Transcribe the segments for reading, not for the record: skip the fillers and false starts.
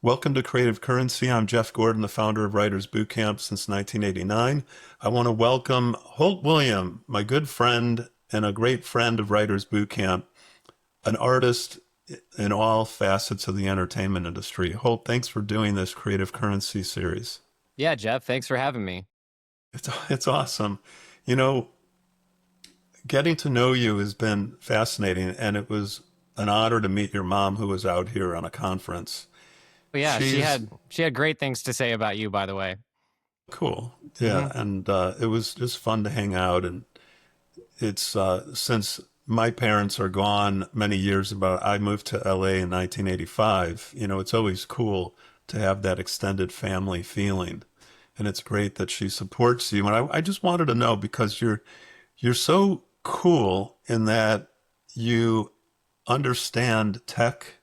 Welcome to Creative Currency. I'm Jeff Gordon, the founder of Writers Boot Camp since 1989. I want to welcome Holt William, my good friend and a great friend of Writers Boot Camp, an artist in all facets of the entertainment industry. Holt, thanks for doing this Creative Currency series. Yeah, Jeff, thanks for having me. It's awesome. You know, getting to know you has been fascinating, and it was an honor to meet your mom, who was out here on a conference. But yeah, she She's had she had great things to say about you, by the way. cool. Yeah, Hmm. and it was just fun to hang out. And it's since my parents are gone many years ago, I moved to LA in 1985. You know, it's always cool to have that extended family feeling. And it's great that she supports you. And I just wanted to know, because you're so cool in that you understand tech.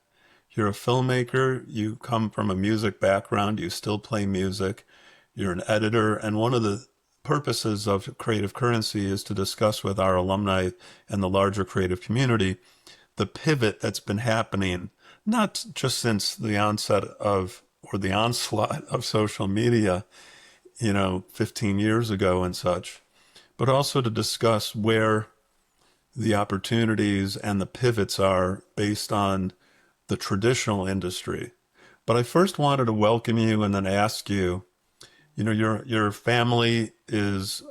You're a filmmaker. You come from a music background. You still play music. You're an editor. And one of the purposes of Creative Currency is to discuss with our alumni and the larger creative community the pivot that's been happening, not just since the onset of or the onslaught of social media, 15 years ago and such, but also to discuss where the opportunities and the pivots are based on the traditional industry. But I first wanted to welcome you and then ask you, your family has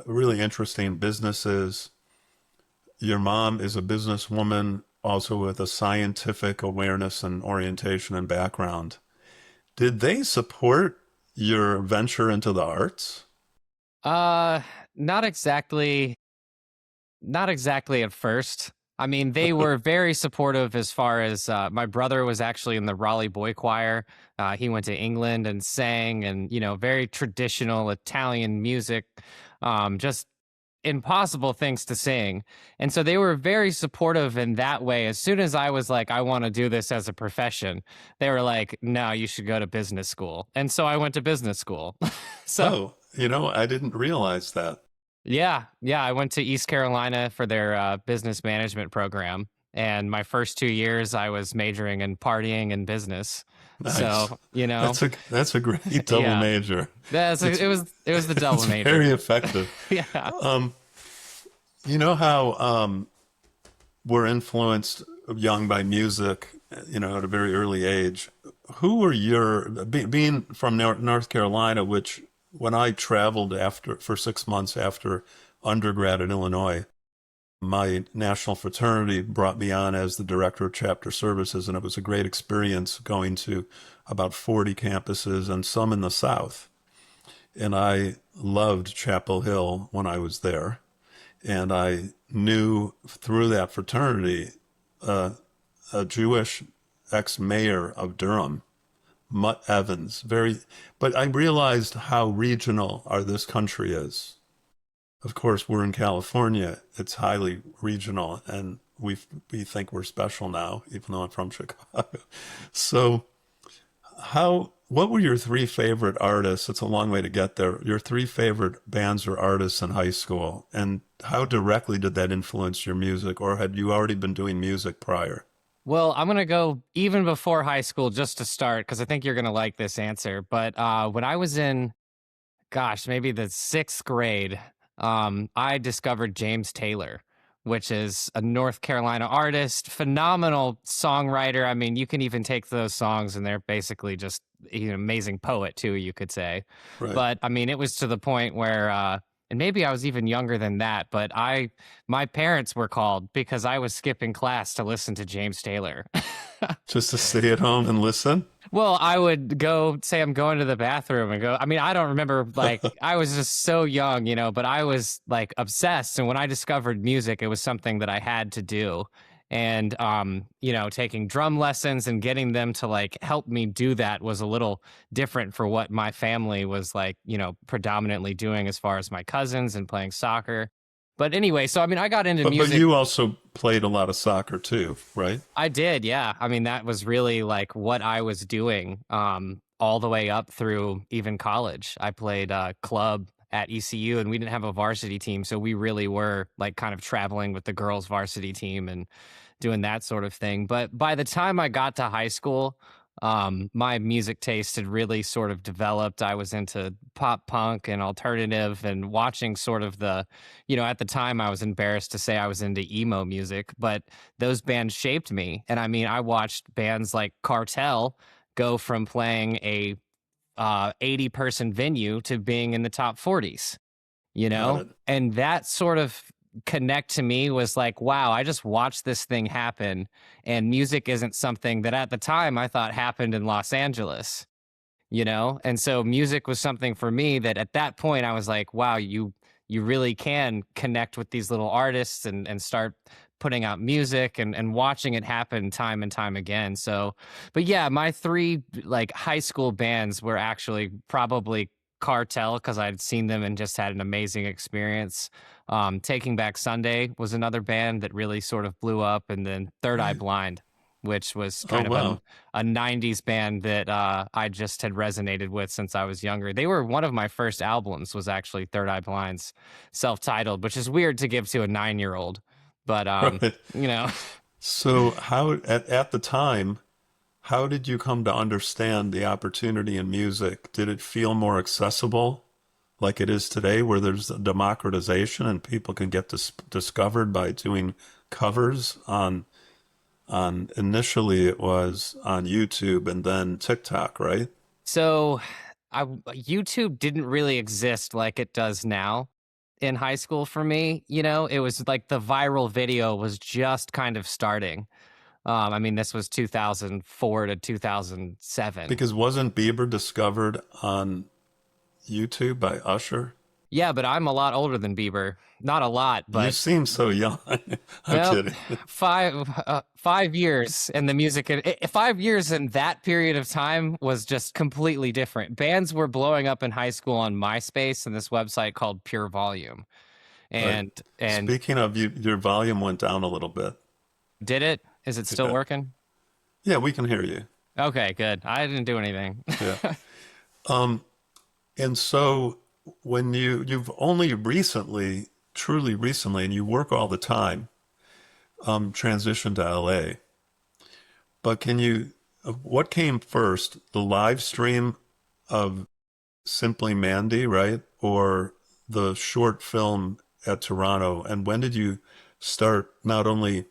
really interesting businesses. Your mom is a businesswoman, also with a scientific awareness and orientation and background. Did they support your venture into the arts? Uh, not exactly, not exactly at first. I mean, they were very supportive as far as my brother was actually in the Raleigh Boy Choir. He went to England and sang, and very traditional Italian music. Just impossible things to sing. And so they were very supportive in that way. As soon as I was like, I want to do this as a profession, they were like, no, you should go to business school. And so I went to business school. So Oh, I didn't realize that. yeah, I went to East Carolina for their business management program. And my first 2 years, I was majoring in partying and business. Nice. So, That's a great double yeah, major. it It's was the double it's major. very effective. Yeah. Um, you know how we're influenced young by music, at a very early age. Who were being from North Carolina, which when I traveled after for 6 months after undergrad in Illinois, my national fraternity brought me on as the director of chapter services, and it was a great experience going to about 40 campuses and some in the South. And I loved Chapel Hill when I was there. And I knew through that fraternity a Jewish ex-mayor of Durham, Mutt Evans. But I realized how regional this country is. Of course, we're in California. It's highly regional, and we think we're special now, even though I'm from Chicago. So, what were your three favorite artists? It's a long way to get there. Your three favorite bands or artists in high school, and how directly did that influence your music, or had you already been doing music prior? Well, I'm gonna go even before high school just to start because I think you're gonna like this answer. But when I was in, gosh, maybe the sixth grade, I discovered James Taylor, which is a North Carolina artist, phenomenal songwriter. I mean, you can even take those songs and they're basically just an amazing poet too, you could say. Right. But I mean, it was to the point where, and maybe I was even younger than that, but my parents were called because I was skipping class to listen to James Taylor. Just to stay at home and listen? Well, I would go say I'm going to the bathroom and go. I mean, I don't remember, like, I was just so young, but I was like obsessed. And when I discovered music, it was something that I had to do. And taking drum lessons and getting them to like help me do that was a little different for what my family was like, predominantly doing as far as my cousins and playing soccer. But anyway, so I mean, I got into But music. you also played a lot of soccer too, right? I did, yeah. I mean, that was really like what I was doing all the way up through even college. I played club at ECU and we didn't have a varsity team, so we really were like kind of traveling with the girls varsity team and doing that sort of thing. But by the time I got to high school, my music taste had really sort of developed. I was into pop punk and alternative and watching sort of at the time I was embarrassed to say I was into emo music, but those bands shaped me. And I mean, I watched bands like Cartel go from playing a 80-person venue to being in the top 40s, Got it. and that sort of connect to me was like, wow, I just watched this thing happen. And music isn't something that at the time I thought happened in Los Angeles, and so music was something for me that at that point I was like, wow, you really can connect with these little artists and start putting out music and watching it happen time and time again. So, but yeah, my three like high school bands were actually probably Cartel, because I'd seen them and just had an amazing experience. Taking Back Sunday was another band that really sort of blew up, and then Third Eye Right. Blind, which was Oh, kind of wow. a 90s band that I just had resonated with since I was younger. They were one of my first albums, was actually Third Eye Blind's self-titled, which is weird to give to a 9-year-old, but Right. you know. So how at the time, how did you come to understand the opportunity in music? Did it feel more accessible like it is today, where there's a democratization and people can get discovered by doing covers on initially it was on YouTube and then TikTok, right? So YouTube didn't really exist like it does now in high school for me. It was like the viral video was just kind of starting. I mean, this was 2004 to 2007. Because wasn't Bieber discovered on YouTube by Usher? Yeah, but I'm a lot older than Bieber. Not a lot, You but seem so young. I'm well, kidding. 5 years in the music. 5 years in that period of time was just completely different. Bands were blowing up in high school on MySpace and this website called Pure Volume. Right. And Speaking of you, your volume went down a little bit. did it? Is it still Yeah. working? Yeah, we can hear you. Okay, good. I didn't do anything. Yeah. Um, and so when you've only recently, truly recently, and you work all the time, transitioned to LA. But what came first, the live stream of Simply Mandy, right? Or the short film at Toronto? And when did you start not only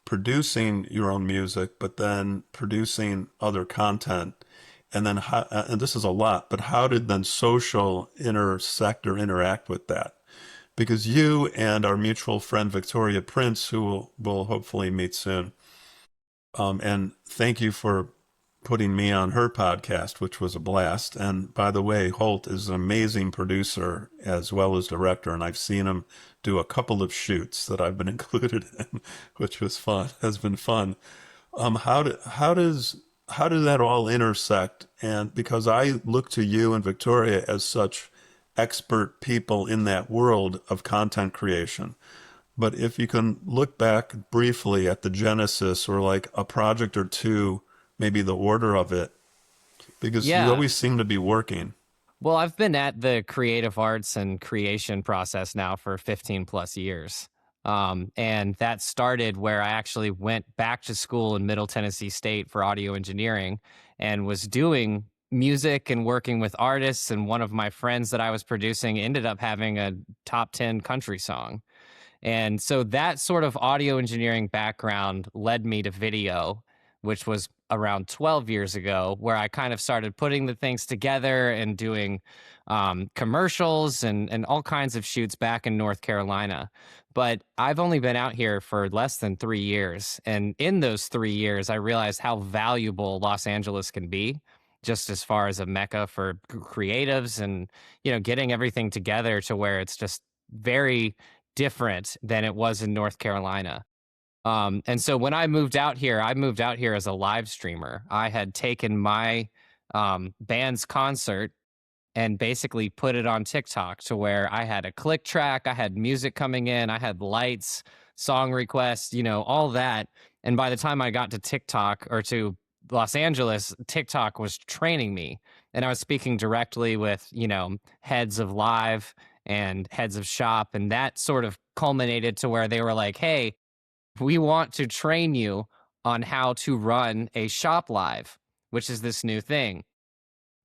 producing your own music, but then producing other content? And then, and this is a lot, but how did then social intersect or interact with that? Because you and our mutual friend Victoria Prince, who will hopefully meet soon, and thank you for putting me on her podcast, which was a blast. And by the way, Holt is an amazing producer as well as director, and I've seen him do a couple of shoots that I've been included in, which was fun. Has been fun. How does that all intersect? And because I look to you and Victoria as such expert people in that world of content creation. But if you can look back briefly at the genesis or like a project or two, maybe the order of it, because you Yeah. always seem to be working. Well, I've been at the creative arts and creation process now for 15 plus years. And that started where I actually went back to school in Middle Tennessee State for audio engineering and was doing music and working with artists. And one of my friends that I was producing ended up having a top 10 country song. And so that sort of audio engineering background led me to video, which was around 12 years ago, where I kind of started putting the things together and doing commercials and all kinds of shoots back in North Carolina. But I've only been out here for less than 3 years. And in those 3 years, I realized how valuable Los Angeles can be, just as far as a mecca for creatives and, getting everything together to where it's just very different than it was in North Carolina. And so when I moved out here as a live streamer. I had taken my band's concert and basically put it on TikTok to where I had a click track, I had music coming in, I had lights, song requests, all that. And by the time I got to TikTok or to Los Angeles, TikTok was training me. And I was speaking directly with, heads of live and heads of shop. And that sort of culminated to where they were like, hey, we want to train you on how to run a shop live, which is this new thing.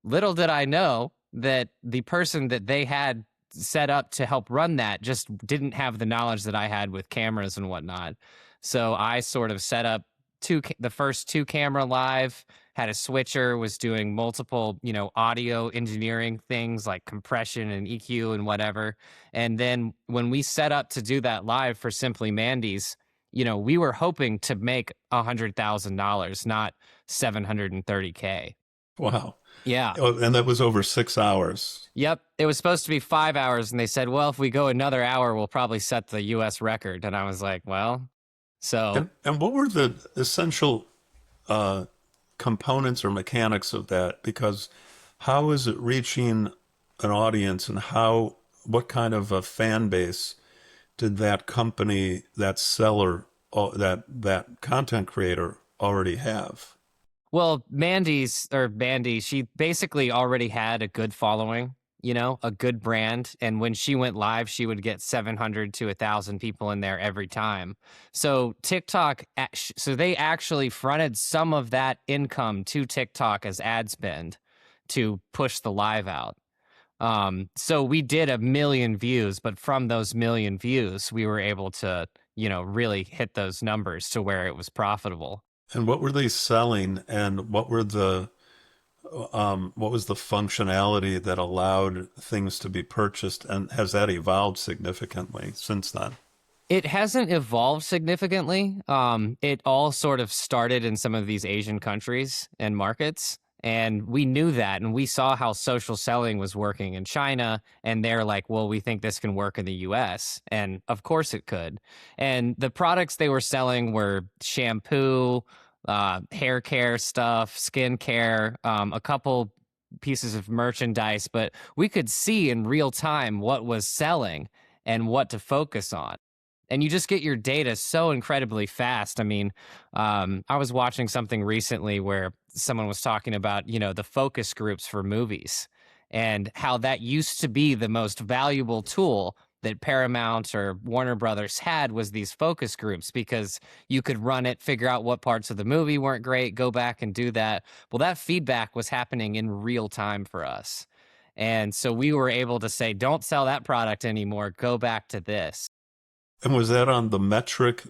Little did I know that the person that they had set up to help run that just didn't have the knowledge that I had with cameras and whatnot. So I sort of set up the first two camera live, had a switcher, was doing multiple, audio engineering things like compression and EQ and whatever. And then when we set up to do that live for Simply Mandy's, we were hoping to make $100,000, not 730K. Wow. Yeah. Oh, and that was over 6 hours. Yep. It was supposed to be 5 hours, and they said, well, if we go another hour, we'll probably set the US record. And I was like, well, so And what were the essential components or mechanics of that? Because how is it reaching an audience, and what kind of a fan base did that company, that seller, that content creator already have? well, Mandy, she basically already had a good following, a good brand. And when she went live, she would get 700 to 1,000 people in there every time. So TikTok, so they actually fronted some of that income to TikTok as ad spend to push the live out. So we did 1 million views, but from those 1 million views, we were able to, really hit those numbers to where it was profitable. And what were they selling, and what was the functionality that allowed things to be purchased, and has that evolved significantly since then? It hasn't evolved significantly. It all sort of started in some of these Asian countries and markets. And we knew that, and we saw how social selling was working in China. And they're like, well, we think this can work in the US. And of course it could. And the products they were selling were shampoo, hair care stuff, skin care, a couple pieces of merchandise. But we could see in real time what was selling and what to focus on. And you just get your data so incredibly fast. I mean, I was watching something recently where someone was talking about, the focus groups for movies and how that used to be the most valuable tool that Paramount or Warner Brothers had, was these focus groups, because you could run it, figure out what parts of the movie weren't great, go back and do that. Well, that feedback was happening in real time for us. And so we were able to say, don't sell that product anymore, go back to this. And was that on the Metric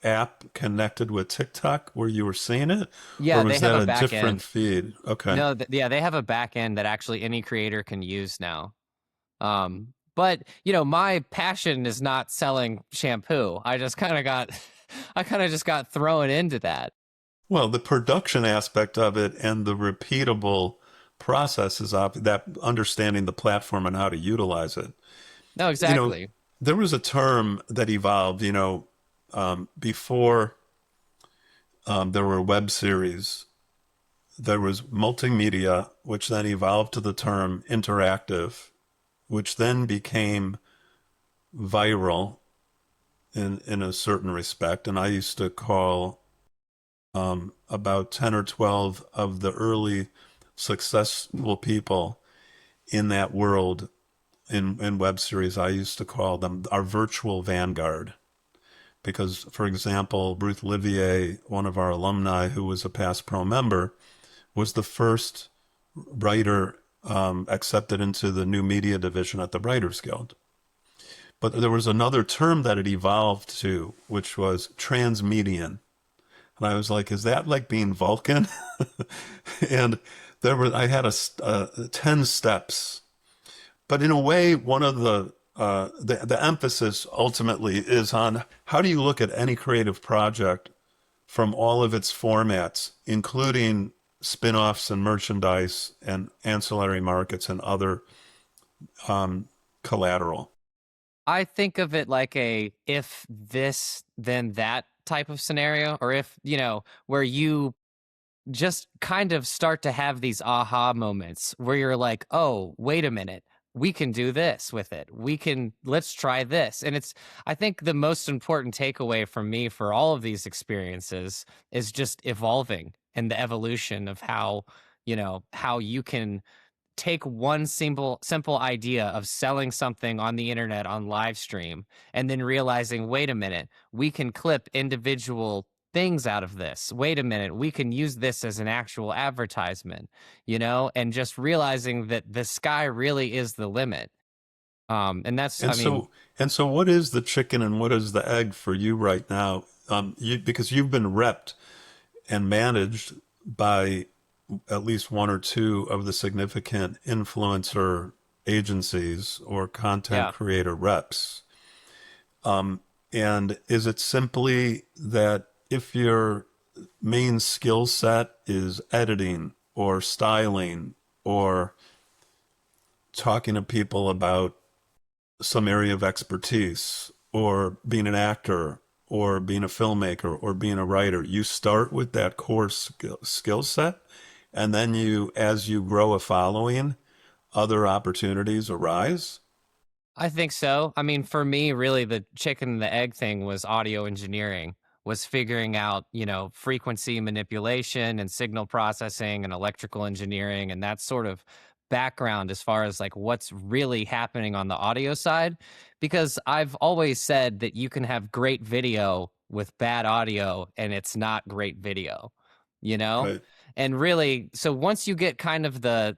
app connected with TikTok where you were seeing it? Yeah, Or they was have that a a back different end. feed? Okay. No, yeah, they have a back end that actually any creator can use now. But my passion is not selling shampoo. I just kind of got, I kind of just got thrown into that. Well, the production aspect of it and the repeatable processes of that, understanding the platform and how to utilize it. No, You know, exactly. there was a term that evolved, before there were web series. There was multimedia, which then evolved to the term interactive, which then became viral in a certain respect. And I used to call about 10 or 12 of the early successful people in that world in web series. I used to call them our virtual vanguard. Because, for example, Ruth Livier, one of our alumni who was a past pro member, was the first writer accepted into the new media division at the Writers Guild. But there was another term that it evolved to, which was transmedian. And I was like, is that like being Vulcan? And I had 10 steps. But in a way, one of the emphasis ultimately is on how do you look at any creative project from all of its formats, including spin-offs and merchandise and ancillary markets and other collateral. I think of it like a if this, then that type of scenario, or if, where you just kind of start to have these aha moments where you're like, oh, wait a minute, we can do this with it. Let's try this. And I think the most important takeaway from me for all of these experiences is just evolving and the evolution of how you can take one simple idea of selling something on the internet on live stream and then realizing, wait a minute, we can clip individual things out of this. Wait a minute, we can use this as an actual advertisement, and just realizing that the sky really is the limit. And that's, I And mean, so what is the chicken and what is the egg for you right now? Because you've been repped and managed by at least one or two of the significant influencer agencies or content yeah. creator reps. And is it simply that if your main skill set is editing or styling or talking to people about some area of expertise or being an actor or being a filmmaker or being a writer, you start with that core skill set, and then as you grow a following, other opportunities arise? I think so. I mean, for me, really, the chicken and the egg thing was audio engineering, was figuring out, frequency manipulation and signal processing and electrical engineering and that sort of background as far as like what's really happening on the audio side. Because I've always said that you can have great video with bad audio and it's not great video, you know? Right, And really, so once you get kind of the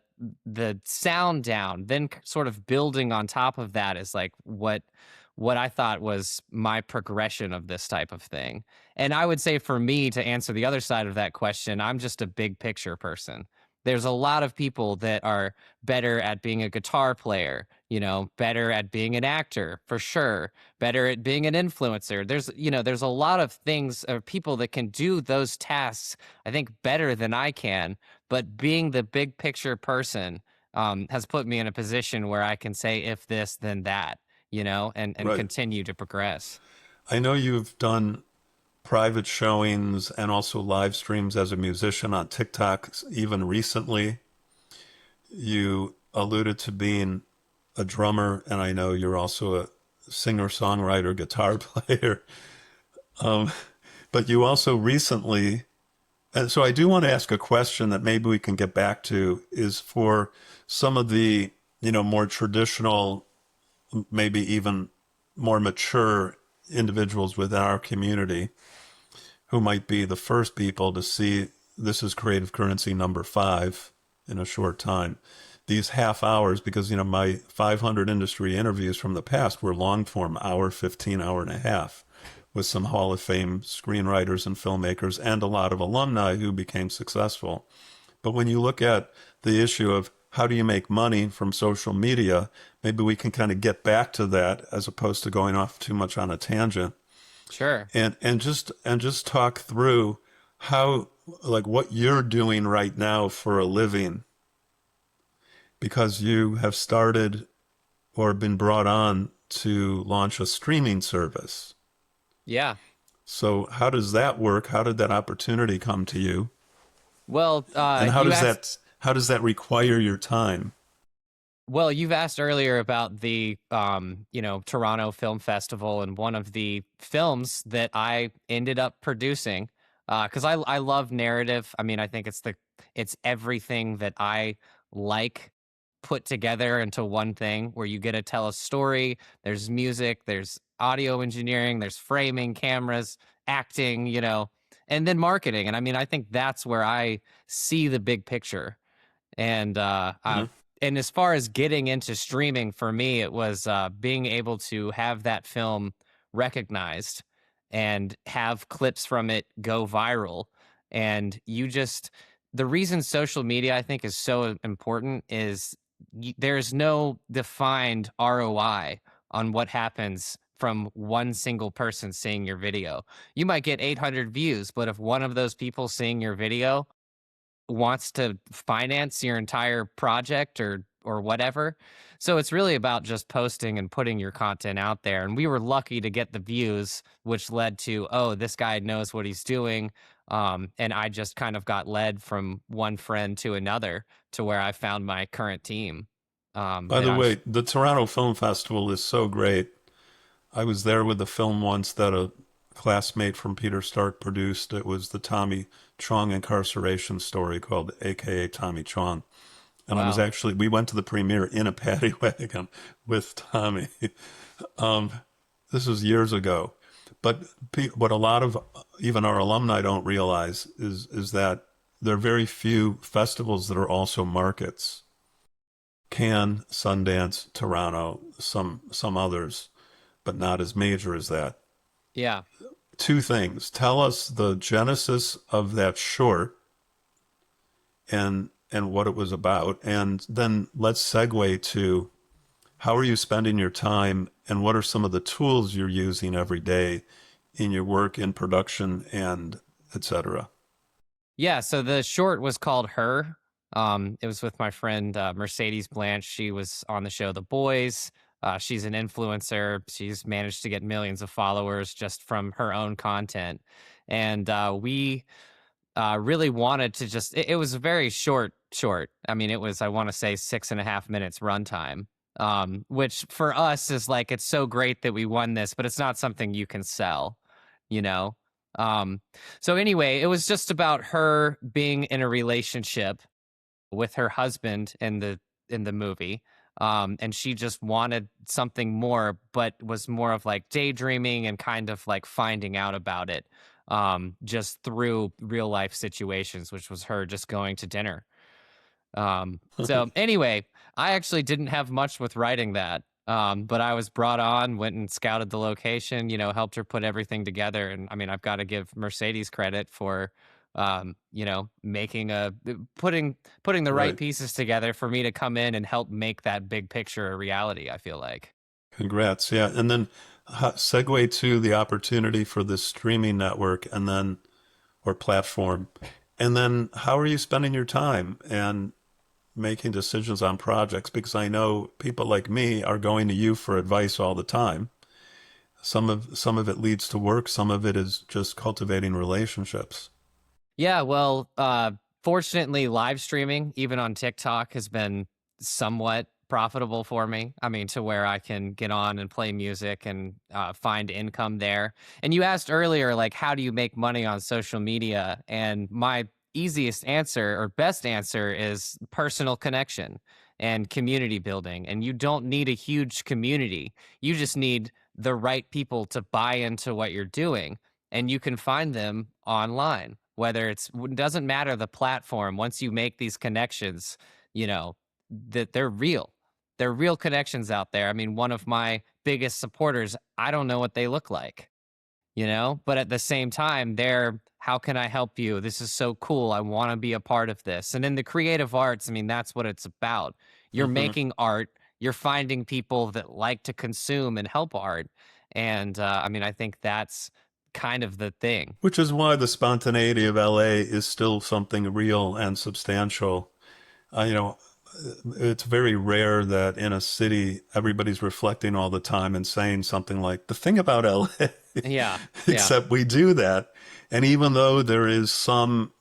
sound down, then sort of building on top of that is like what I thought was my progression of this type of thing. And I would say for me to answer the other side of that question, I'm just a big picture person. There's a lot of people that are better at being a guitar player, better at being an actor for sure, better at being an influencer. There's a lot of things or people that can do those tasks, I think, better than I can. But being the big picture person has put me in a position where I can say, if this, then that, and right. continue to progress. I know you've done private showings and also live streams as a musician on TikTok, even recently. You alluded to being a drummer, and I know you're also a singer, songwriter, guitar player. Um, but you also recently, and so I do want to ask a question that maybe we can get back to, is for some of the, more traditional, maybe even more mature individuals within our community who might be the first people to see this is creative currency number 5 in a short time. These half hours, because, my 500 industry interviews from the past were long form, hour, 15, hour and a half, with some Hall of Fame screenwriters and filmmakers and a lot of alumni who became successful. But when you look at the issue of how do you make money from social media, maybe we can kind of get back to that as opposed to going off too much on a tangent Sure. and just talk through how, like, what you're doing right now for a living, because you have started or been brought on to launch a streaming service. Yeah. So how does that work? How did that opportunity come to you? Well, And you asked. how does that require your time? Well, you've asked earlier about the Toronto Film Festival, and one of the films that I ended up producing, because I love narrative. I mean, I think it's everything that I like put together into one thing where you get to tell a story. There's music, there's audio engineering, there's framing, cameras, acting, and then marketing. And I mean, I think that's where I see the big picture. And Mhm. and as far as getting into streaming, for me, it was being able to have that film recognized and have clips from it go viral. And the reason social media, I think, is so important is there's no defined ROI on what happens from one single person seeing your video. You might get 800 views, but if one of those people seeing your video wants to finance your entire project or whatever. So it's really about just posting and putting your content out there. And we were lucky to get the views, which led to, oh, this guy knows what he's doing. And I just kind of got led from one friend to another to where I found my current team. By And the I'm way, the Toronto Film Festival is so great. I was there with the film once that a classmate from Peter Stark produced. It was the Tommy Chong incarceration story called AKA Tommy Chong. And Wow. we went to the premiere in a paddy wagon with Tommy. Um, this was years ago. But what a lot of even our alumni don't realize is that there are very few festivals that are also markets. Cannes, Sundance, Toronto, some others, but not as major as that. Yeah. Two things. Tell us the genesis of that short and what it was about, and then let's segue to how are you spending your time and what are some of the tools you're using every day in your work in production and etc. Yeah, so the short was called Her. It was with my friend Mercedes Blanche. She was on the show The Boys. She's an influencer. She's managed to get millions of followers just from her own content. And we really wanted to just, it was a very short. I mean, it was, I want to say 6.5 minutes runtime, which for us is like, it's so great that we won this, but it's not something you can sell, you know? Um, so anyway, it was just about her being in a relationship with her husband in the movie. And she just wanted something more, but was more of like daydreaming and kind of like finding out about it just through real life situations, which was her just going to dinner. So anyway, I actually didn't have much with writing that. But I was brought on, went and scouted the location, helped her put everything together. And I mean, I've got to give Mercedes credit for, making putting the right Right. pieces together for me to come in and help make that big picture a reality, I feel like. Congrats. Yeah. And then segue to the opportunity for this streaming network and then, or platform. And then how are you spending your time and making decisions on projects? Because I know people like me are going to you for advice all the time. Some of it leads to work, some of it is just cultivating relationships. Yeah, well, fortunately, live streaming, even on TikTok, has been somewhat profitable for me. I mean, to where I can get on and play music and find income there. And you asked earlier, like, how do you make money on social media? And my easiest answer or best answer is personal connection and community building. And you don't need a huge community, you just need the right people to buy into what you're doing, and you can find them online, whether it doesn't matter the platform. Once you make these connections, you know that they're real connections out there. I mean, one of my biggest supporters, I don't know what they look like, but at the same time, they're, how can I help you? This is so cool, I want to be a part of this. And in the creative arts, I mean, that's what it's about. You're Hmm. making art, you're finding people that like to consume and help art. And I mean, I think that's kind of the thing. Which is why the spontaneity of LA is still something real and substantial. You know, it's very rare that in a city everybody's reflecting all the time and saying something like, the thing about LA, Yeah, yeah, except we do that. And even though there is some,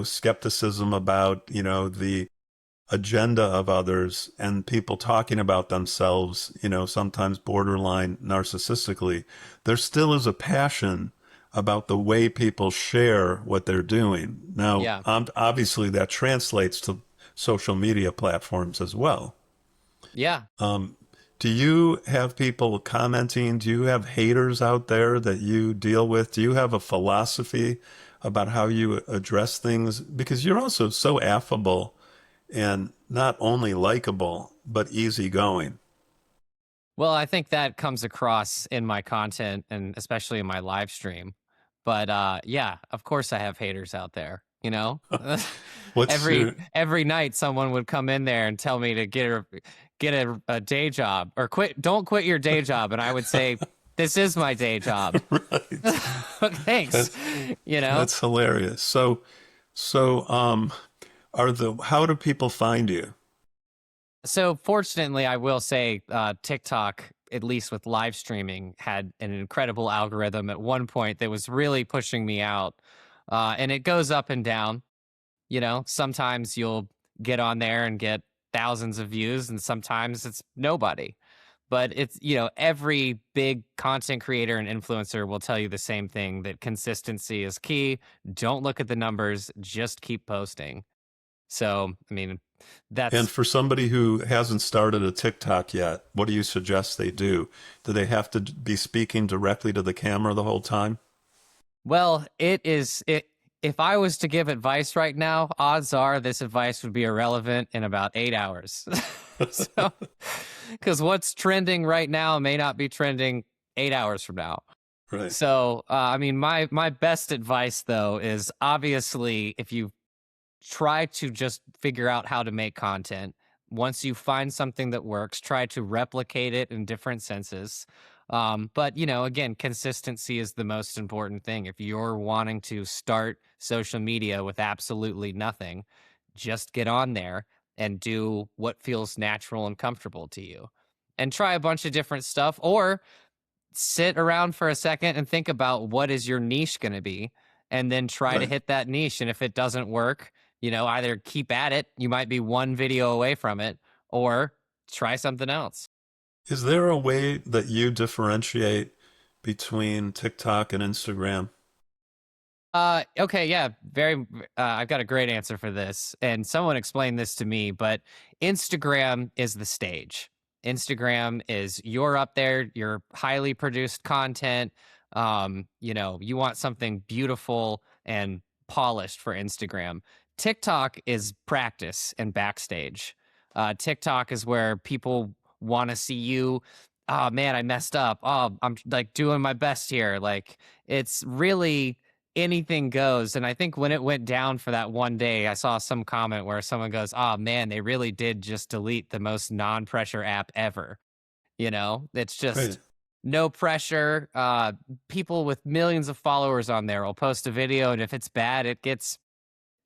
skepticism about, the agenda of others and people talking about themselves, sometimes borderline narcissistically, there still is a passion about the way people share what they're doing. Now, yeah. obviously, that translates to social media platforms as well. Yeah. Do you have people commenting? Do you have haters out there that you deal with? Do you have a philosophy about how you address things? Because you're also so affable and not only likable, but easygoing. Well, I think that comes across in my content and especially in my live stream. But yeah, of course I have haters out there. What's every night someone would come in there and tell me to get a day job or don't quit your day job, and I would say this is my day job. right? Thanks. That, You know. that's hilarious. So, are how do people find you? So fortunately, I will say TikTok, at least with live streaming, had an incredible algorithm at one point that was really pushing me out. And it goes up and down. Sometimes you'll get on there and get thousands of views, and sometimes it's nobody. But every big content creator and influencer will tell you the same thing, that consistency is key. Don't look at the numbers, just keep posting. So, I mean, And that's for somebody who hasn't started a TikTok yet, what do you suggest they do? Do they have to be speaking directly to the camera the whole time? well, it is it. If I was to give advice right now, odds are this advice would be irrelevant in about 8 hours. So, because what's trending right now may not be trending 8 hours from now. Right, So, I mean, my best advice though is obviously if you try to just figure out how to make content. Once you find something that works, try to replicate it in different senses. But again, consistency is the most important thing. If you're wanting to start social media with absolutely nothing, just get on there and do what feels natural and comfortable to you. And try a bunch of different stuff, or sit around for a second and think about what is your niche going to be, and then try to right. hit that niche. And if it doesn't work, either keep at it, you might be one video away from it, or try something else. Is there a way that you differentiate between TikTok and Instagram? Okay, yeah, very. I've got a great answer for this, and someone explained this to me. But Instagram is the stage. Instagram is you're up there, you're highly produced content. You want something beautiful and polished for Instagram. TikTok is practice and backstage. TikTok is where people want to see you. Oh man, I messed up. Oh, I'm like doing my best here. Like it's really anything goes. And I think when it went down for that one day, I saw some comment where someone goes, "Oh man, they really did just delete the most non-pressure app ever." It's Right, just no pressure. People with millions of followers on there will post a video, and if it's bad, it gets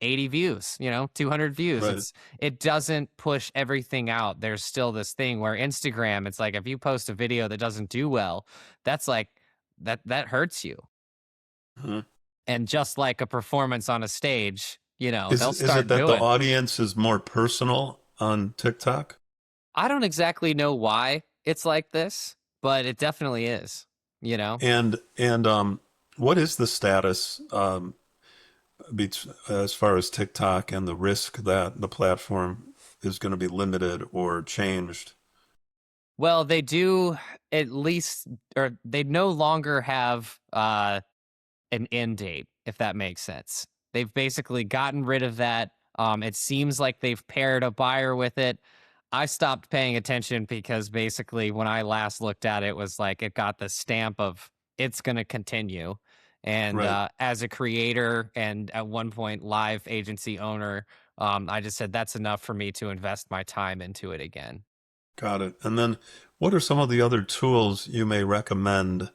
80 views, 200 views. right. It doesn't push everything out. There's still this thing where Instagram, it's like if you post a video that doesn't do well, that's like that hurts you. Huh. And just like a performance on a stage, they'll Is it start that the doing. audience is more personal on TikTok? I don't exactly know why it's like this, but it definitely is, you know? And what is the status as far as TikTok and the risk that the platform is going to be limited or changed? Well, they do at least, or they no longer have an end date, if that makes sense. They've basically gotten rid of that. It seems like they've paired a buyer with it. I stopped paying attention because basically when I last looked at it, it was like it got the stamp of it's going to continue. And Right. as a creator and at one point live agency owner, I just said that's enough for me to invest my time into it again. Got it. And then what are some of the other tools you may recommend?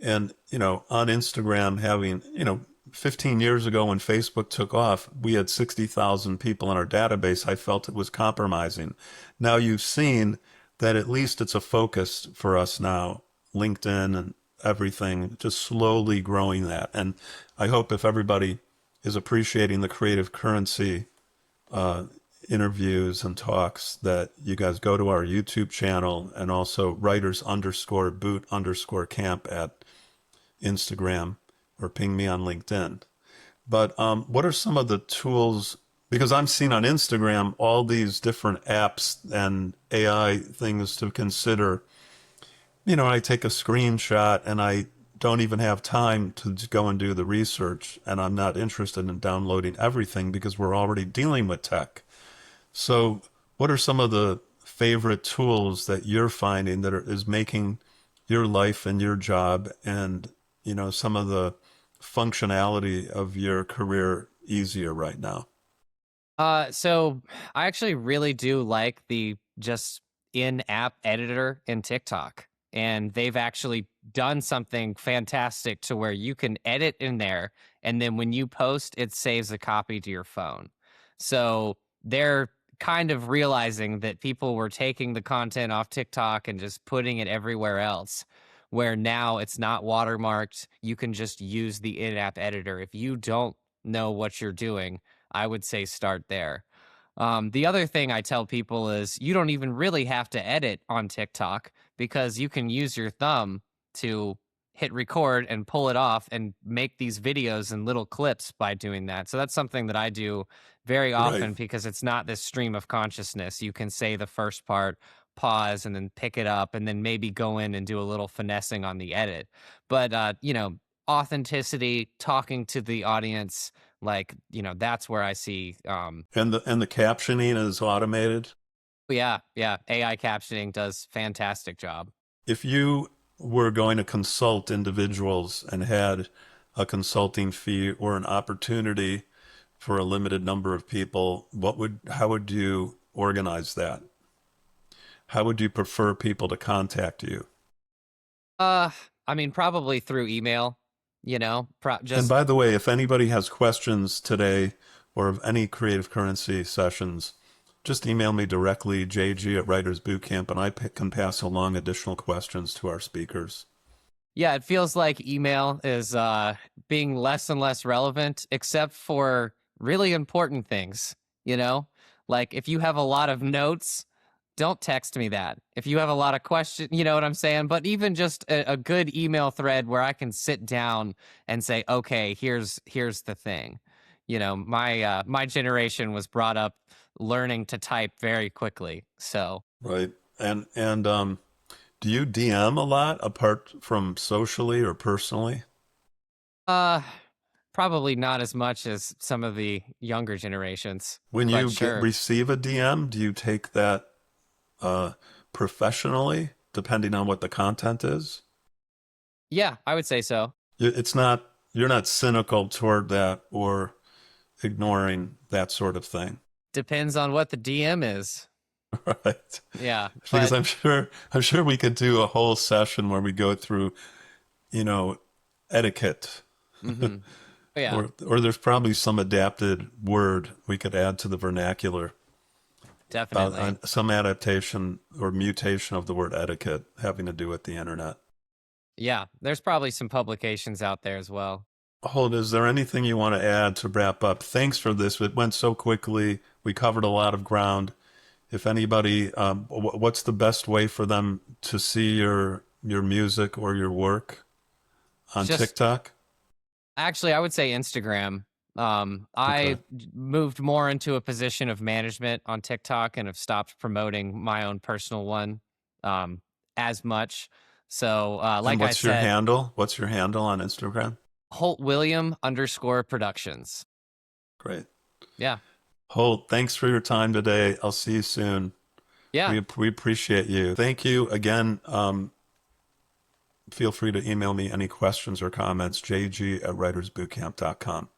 And, on Instagram, having, 15 years ago when Facebook took off, we had 60,000 people in our database. I felt it was compromising. Now you've seen that at least it's a focus for us now, LinkedIn and everything, just slowly growing that. And I hope if everybody is appreciating the creative currency uh, interviews and talks, that you guys go to our YouTube channel and also writers underscore boot underscore camp at Instagram or ping me on LinkedIn. But what are some of the tools? Because I'm seeing on Instagram all these different apps and AI things to consider. I take a screenshot and I don't even have time to go and do the research, and I'm not interested in downloading everything because we're already dealing with tech. So, what are some of the favorite tools that you're finding that is making your life and your job and, some of the functionality of your career easier right now? So I actually really do like the just in-app editor in TikTok. And they've actually done something fantastic to where you can edit in there, and then when you post, it saves a copy to your phone. So they're kind of realizing that people were taking the content off TikTok and just putting it everywhere else, where now it's not watermarked. You can just use the in-app editor. If you don't know what you're doing, I would say start there. The other thing I tell people is you don't even really have to edit on TikTok because you can use your thumb to hit record and pull it off and make these videos and little clips by doing that. So that's something that I do very Right. often because it's not this stream of consciousness. You can say the first part, pause, and then pick it up, and then maybe go in and do a little finessing on the edit. But authenticity, talking to the audience, like, that's where I see. And the captioning is automated. Yeah, yeah, AI captioning does fantastic job. If you were going to consult individuals and had a consulting fee or an opportunity for a limited number of people, how would you organize that? How would you prefer people to contact you? Uh, I mean, probably through email. And Just by the way, if anybody has questions today or of any creative currency sessions, just email me directly, JG at Writers Boot Camp, and can pass along additional questions to our speakers. Yeah, it feels like email is being less and less relevant, except for really important things. You know, like if you have a lot of notes, don't text me that. If you have a lot of questions, you know what I'm saying? But even just a good email thread where I can sit down and say, okay, here's the thing. My generation was brought up learning to type very quickly. So Right. And do you DM a lot apart from socially or personally? uh probably not as much as some of the younger generations, When but you sure. receive a DM, do you take that uh, professionally, depending on what the content is? Yeah, I would say so. It's not, you're not cynical toward that or ignoring that sort of thing. Depends on what the DM is. Right. Yeah, Because but I'm sure we could do a whole session where we go through, you know, etiquette. mhm. Yeah, Or there's probably some adapted word we could add to the vernacular, definitely. some adaptation or mutation of the word etiquette having to do with the internet. Yeah, there's probably some publications out there as well. Holt, is there anything you want to add to wrap up? Thanks for this. It went so quickly. We covered a lot of ground. If anybody, what's the best way for them to see your music or your work on Just TikTok? actually, I would say Instagram. Okay. I moved more into a position of management on TikTok and have stopped promoting my own personal one um, as much. So, And like I what's your said, handle? What's your handle on Instagram? Holt William _ Productions. Great. Yeah, Holt, thanks for your time today. I'll see you soon. yeah. We appreciate you. Thank you again. Feel free to email me any questions or comments, jg at writersbootcamp.com.